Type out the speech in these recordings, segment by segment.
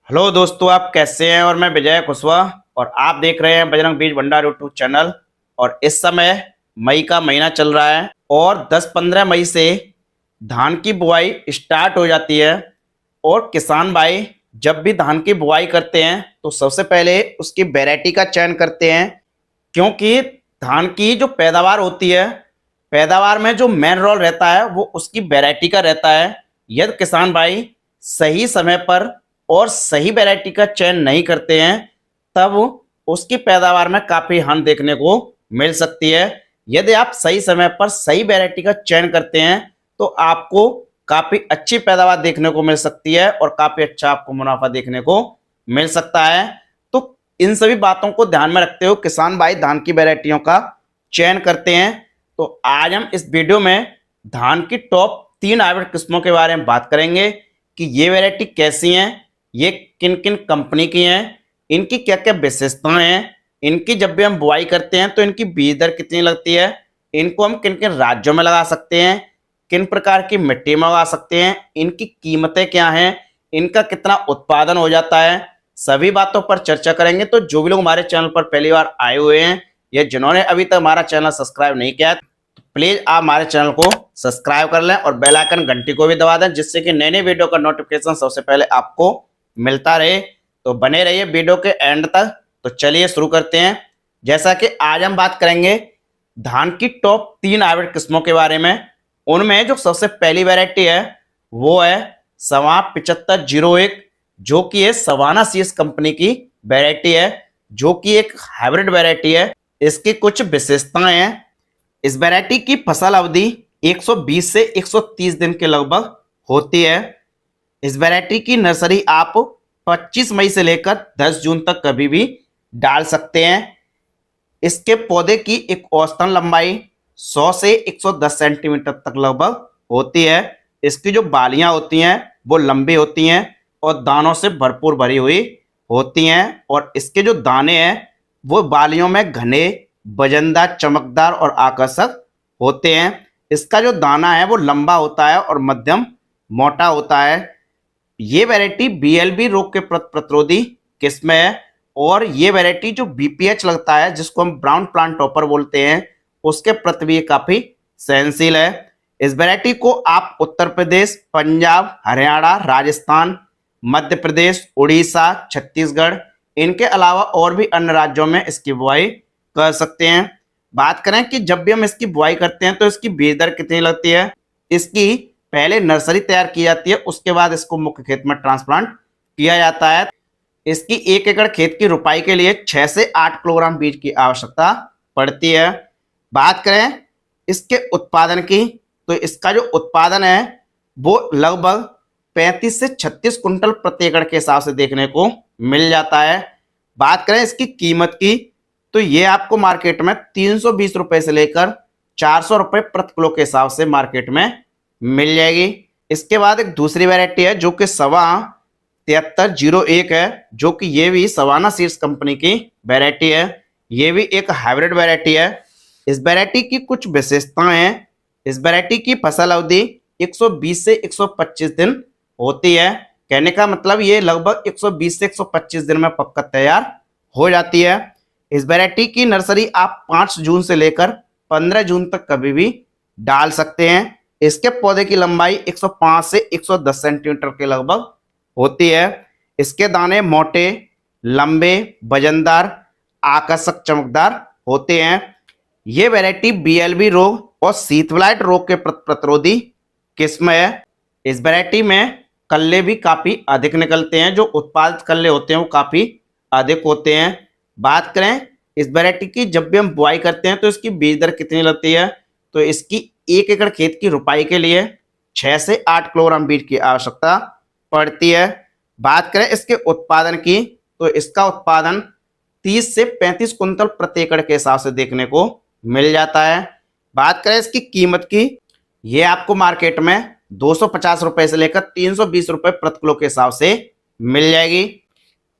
Hello दोस्तों, आप कैसे हैं। और मैं विजय कुशवाहा और आप देख रहे हैं बजरंग बीज भंडार यूट्यूब चैनल। और इस समय मई का महीना चल रहा है और 10-15 मई से धान की बुआई स्टार्ट हो जाती है। और किसान भाई जब भी धान की बुआई करते हैं तो सबसे पहले उसकी वैरायटी का चयन करते हैं, क्योंकि धान की जो पैदावार होती है, पैदावार में जो मेन रोल रहता है वो उसकी वैरायटी का रहता है। यदि किसान भाई सही समय पर और सही वैरायटी का चयन नहीं करते हैं तब उसकी पैदावार में काफी हानि देखने को मिल सकती है। यदि आप सही समय पर सही वैरायटी का चयन करते हैं तो आपको काफी अच्छी पैदावार देखने को मिल सकती है और काफी अच्छा आपको मुनाफा देखने को मिल सकता है। तो इन सभी बातों को ध्यान में रखते हुए किसान भाई धान की वैरायटियों का चयन करते हैं। तो आज हम इस वीडियो में धान की टॉप 3 हाइब्रिड किस्मों के बारे में बात करेंगे कि ये वैरायटी कैसी हैं, ये किन किन कंपनी की हैं, इनकी क्या क्या विशेषताएं हैं, इनकी जब भी हम बुआई करते हैं तो इनकी बीज दर कितनी लगती है, इनको हम किन किन राज्यों में लगा सकते हैं, किन प्रकार की मिट्टी में लगा सकते हैं, इनकी कीमतें क्या हैं, इनका कितना उत्पादन हो जाता है, सभी बातों पर चर्चा करेंगे। तो जो भी लोग हमारे चैनल पर पहली बार आए हुए हैं या जिन्होंने अभी तक हमारा चैनल सब्सक्राइब नहीं किया है तो प्लीज आप हमारे चैनल को सब्सक्राइब कर लें और बेल आइकन घंटी को भी दबा दें, जिससे कि नए नए वीडियो का नोटिफिकेशन सबसे पहले आपको मिलता रहे। तो बने रहिए वीडियो के एंड तक। तो चलिए शुरू करते हैं। जैसा कि आज हम बात करेंगे धान की टॉप 3 हाइब्रिड किस्मों के बारे में। उनमें जो सबसे पहली वैरायटी है वो है सवा 7501, जो कि है सवाना सीड्स कंपनी की वैरायटी है, जो कि एक हाइब्रिड वैरायटी है। इसकी कुछ विशेषताएं हैं। इस वैरायटी की फसल अवधि 120 से 130 दिन के लगभग होती है। इस वैरायटी की नर्सरी आप 25 मई से लेकर 10 जून तक कभी भी डाल सकते हैं। इसके पौधे की एक औसतन लंबाई 100 से 110 सेंटीमीटर तक लगभग होती है। इसकी जो बालियां होती हैं वो लंबी होती हैं और दानों से भरपूर भरी हुई होती हैं। और इसके जो दाने हैं वो बालियों में घने, वजनदार, चमकदार और आकर्षक होते हैं। इसका जो दाना है वो लंबा होता है और मध्यम मोटा होता है। ये वैरायटी बीएलबी रोग के प्रतिरोधी किस्म है और ये वैरायटी जो बीपीएच लगता है, जिसको हम ब्राउन प्लांट टॉपर बोलते हैं, उसके प्रति भी काफी सहनशील है। इस वैरायटी को आप उत्तर प्रदेश, पंजाब, हरियाणा, राजस्थान, मध्य प्रदेश, उड़ीसा, छत्तीसगढ़, इनके अलावा और भी अन्य राज्यों में इसकी बुआई कर सकते हैं। बात करें कि जब भी हम इसकी बुआई करते हैं तो इसकी बीज दर कितनी लगती है। इसकी पहले नर्सरी तैयार की जाती है, उसके बाद इसको मुख्य खेत में ट्रांसप्लांट किया जाता है। इसकी 1 एकड़ खेत की रुपाई के लिए 6 से 8 किलोग्राम बीज की आवश्यकता पड़ती है। बात करें इसके उत्पादन की तो इसका जो उत्पादन है वो लगभग 35 से 36 कुंटल प्रति एकड़ के हिसाब से देखने को मिल जाता है। बात करें इसकी कीमत की तो ये आपको मार्केट में 320 रुपए से लेकर 400 रुपए प्रति किलो के हिसाब से मार्केट में मिल जाएगी। इसके बाद एक दूसरी वैरायटी है जो कि सवा 7301 है, जो कि ये भी सवाना सीड्स कंपनी की वैरायटी है। ये भी एक हाइब्रिड वैरायटी है। इस वैरायटी की कुछ विशेषताएं हैं। इस वैरायटी की फसल अवधि 120 से 125 दिन होती है। कहने का मतलब ये लगभग 120 से 125 दिन में पककर तैयार हो जाती है। इस वैरायटी की नर्सरी आप 5 जून से लेकर 15 जून तक कभी भी डाल सकते हैं। इसके पौधे की लंबाई 105 से 110 सेंटीमीटर के लगभग होती है। इसके दाने मोटे, लंबे, वजनदार, आकर्षक, चमकदार होते हैं। ये वैरायटी बीएलबी रोग और शीतब्लाइट रोग के प्रतिरोधी किस्म है। इस वैरायटी में कल्ले भी काफी अधिक निकलते हैं। जो उत्पादित कल्ले होते हैं वो काफी अधिक होते हैं। बात करें इस वैरायटी की जब भी हम बुआई करते हैं तो इसकी बीज दर कितनी लगती है, तो इसकी 1 एकड़ खेत की रुपाई के लिए 6 से 8 किलोग्राम बीज की आवश्यकता पड़ती है। बात करें इसके उत्पादन की तो इसका उत्पादन 30 से 35 कुंतल प्रति एकड़ के हिसाब से देखने को मिल जाता है। बात करें इसकी कीमत की, ये आपको मार्केट में 250 रुपए से लेकर 320 रुपए प्रति किलो के हिसाब से मिल जाएगी।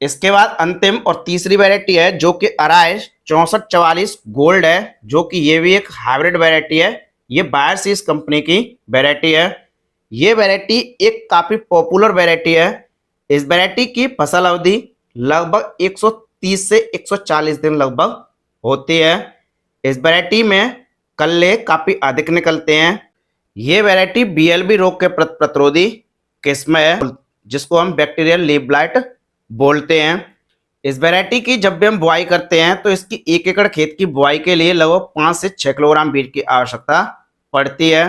इसके बाद अंतिम और तीसरी वैरायटी है जो कि अराइज 6444 गोल्ड है, जो कि ये भी एक हाइब्रिड वैरायटी है। ये बायर सीड्स कंपनी की वैरायटी है। ये वैरायटी एक काफी पॉपुलर वैरायटी है। इस वैरायटी की फसल अवधि लगभग 130 से 140 दिन लगभग होती है। इस वैरायटी में कल्ले काफी अधिक निकलते हैं। ये वैरायटी बीएलबी रोग के प्रतिरोधी किस्म है, जिसको हम बैक्टीरियल लीफ ब्लाइट बोलते हैं। इस वैरायटी की जब भी हम बुआई करते हैं तो इसकी 1 एकड़ खेत की बुआई के लिए लगभग 5 से 6 किलोग्राम बीज की आवश्यकता पड़ती है।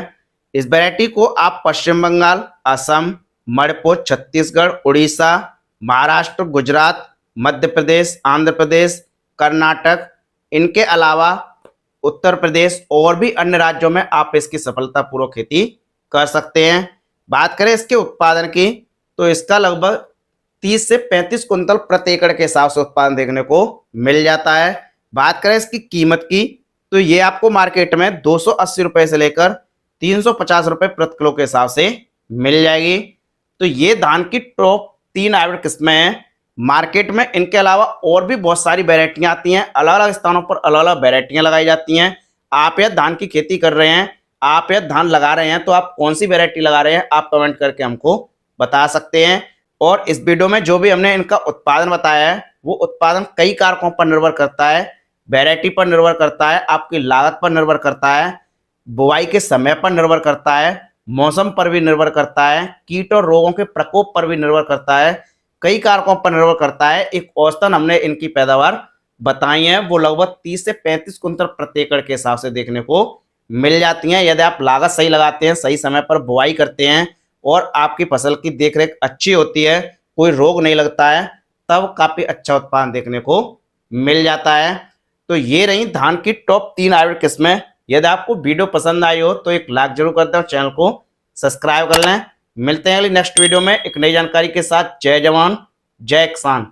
इस वैरायटी को आप पश्चिम बंगाल, असम, मणिपुर, छत्तीसगढ़, उड़ीसा, महाराष्ट्र, गुजरात, मध्य प्रदेश, आंध्र प्रदेश, कर्नाटक, इनके अलावा उत्तर प्रदेश और भी अन्य राज्यों में आप इसकी सफलतापूर्वक खेती कर सकते हैं। बात करें इसके उत्पादन की तो इसका लगभग 30 से 35 कुंतल प्रति एकड़ के हिसाब से उत्पादन देखने को मिल जाता है। बात करें इसकी कीमत की तो ये आपको मार्केट में 280 रुपए से लेकर 350 रुपए प्रति किलो के हिसाब से मिल जाएगी। तो ये धान की टॉप 3 हाइब्रिड किस्में हैं। मार्केट में इनके अलावा और भी बहुत सारी वेरायटियां आती हैं, अलग अलग स्थानों पर अलग अलग वेरायटियां लगाई जाती हैं। आप यह धान की खेती कर रहे हैं, आप यह धान लगा रहे हैं, तो आप कौन सी वेरायटी लगा रहे हैं आप कमेंट करके हमको बता सकते हैं। और इस वीडियो में जो भी हमने इनका उत्पादन बताया है वो उत्पादन कई कारकों पर निर्भर करता है, वैरायटी पर निर्भर करता है, आपकी लागत पर निर्भर करता है, बुआई के समय पर निर्भर करता है, मौसम पर भी निर्भर करता है, कीट और रोगों के प्रकोप पर भी निर्भर करता है, कई कारकों पर निर्भर करता है। एक औसतन हमने इनकी पैदावार बताई है वो लगभग 30 से 35 कुंतल प्रति एकड़ के हिसाब से देखने को मिल जाती हैं। यदि आप लागत सही लगाते हैं, सही समय पर बुआई करते हैं और आपकी फसल की देखरेख अच्छी होती है, कोई रोग नहीं लगता है, तब काफी अच्छा उत्पादन देखने को मिल जाता है। तो ये रही धान की टॉप 3 हाइब्रिड किस्में। यदि आपको वीडियो पसंद आई हो तो एक लाइक जरूर कर दें और चैनल को सब्सक्राइब कर लें। मिलते हैं अगली नेक्स्ट वीडियो में एक नई जानकारी के साथ। जय जवान जय किसान।